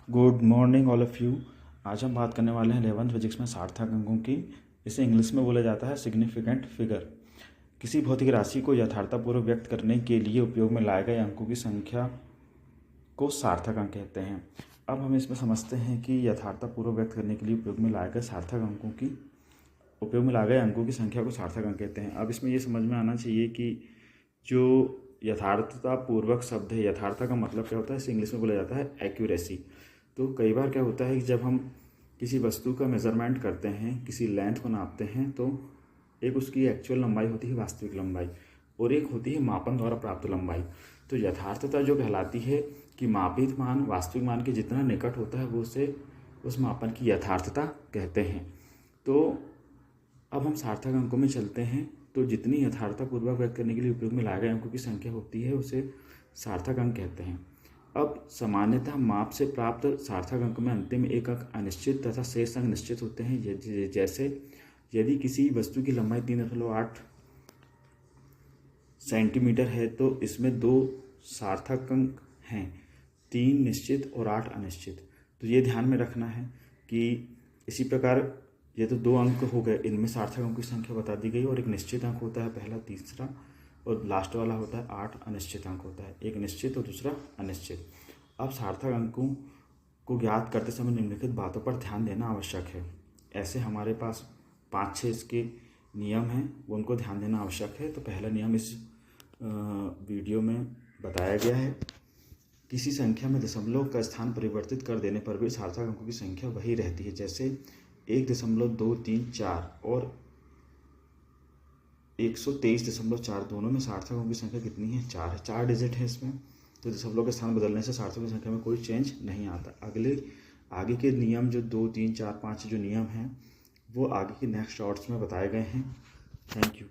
Good morning all of you. आज हम बात करने वाले हैं 11th फिजिक्स में सार्थक अंकों की। इसे इंग्लिश में बोला जाता है सिग्निफिकेंट फिगर। किसी भौतिक राशि को यथार्थतापूर्वक व्यक्त करने के लिए उपयोग में लाए गए अंकों की संख्या को सार्थक अंक कहते हैं। अब हम इसमें समझते हैं कि यथार्थतापूर्वक व्यक्त करने के लिए उपयोग में लाए गए अंकों की संख्या को सार्थक अंक कहते हैं। अब इसमें ये समझ में आना चाहिए कि जो यथार्थतापूर्वक शब्द है, यथार्थ का मतलब क्या होता है, इसे इंग्लिश में बोला जाता है एक्यूरेसी। तो कई बार क्या होता है कि जब हम किसी वस्तु का मेज़रमेंट करते हैं, किसी लेंथ को नापते हैं, तो एक उसकी एक्चुअल लंबाई होती है वास्तविक लंबाई, और एक होती है मापन द्वारा प्राप्त लंबाई। तो यथार्थता जो कहलाती है कि मापित मान वास्तविक मान के जितना निकट होता है वो उसे उस मापन की यथार्थता कहते हैं। तो अब हम सार्थक अंकों में चलते हैं। तो जितनी यथार्थतापूर्वक व्यक्त करने के लिए उपयोग में लाए गए अंकों की संख्या होती है उसे सार्थक अंक कहते हैं। अब सामान्यतः माप से प्राप्त सार्थक अंक में अंतिम एक अंक अनिश्चित तथा शेष अंक निश्चित होते हैं। जैसे यदि किसी वस्तु की लंबाई 3.8 सेंटीमीटर है तो इसमें 2 सार्थक अंक हैं, 3 निश्चित और 8 अनिश्चित। तो ये ध्यान में रखना है कि इसी प्रकार ये तो 2 अंक हो गए, इनमें सार्थक अंकों की संख्या बता दी गई, और एक निश्चित अंक होता है पहला, तीसरा, और लास्ट वाला होता है 8 अनिश्चित अंक होता है, एक निश्चित और दूसरा अनिश्चित। अब सार्थक अंकों को ज्ञात करते समय निम्नलिखित बातों पर ध्यान देना आवश्यक है। ऐसे हमारे पास 5-6 इसके नियम हैं, वो उनको ध्यान देना आवश्यक है। तो पहला नियम इस वीडियो में बताया गया है। किसी संख्या में दशमलव का स्थान परिवर्तित कर देने पर भी सार्थक अंकों की संख्या वही रहती है। जैसे 1.234 और 123.4 दोनों में सार्थक अंकों की संख्या कितनी है? 4 है। 4 डिजिट है इसमें, तो दशमलव के स्थान बदलने से सार्थकों की संख्या में कोई चेंज नहीं आता। आगे के नियम जो 2, 3, 4, 5 जो नियम हैं वो आगे के नेक्स्ट शॉर्ट्स में बताए गए हैं। Thank you.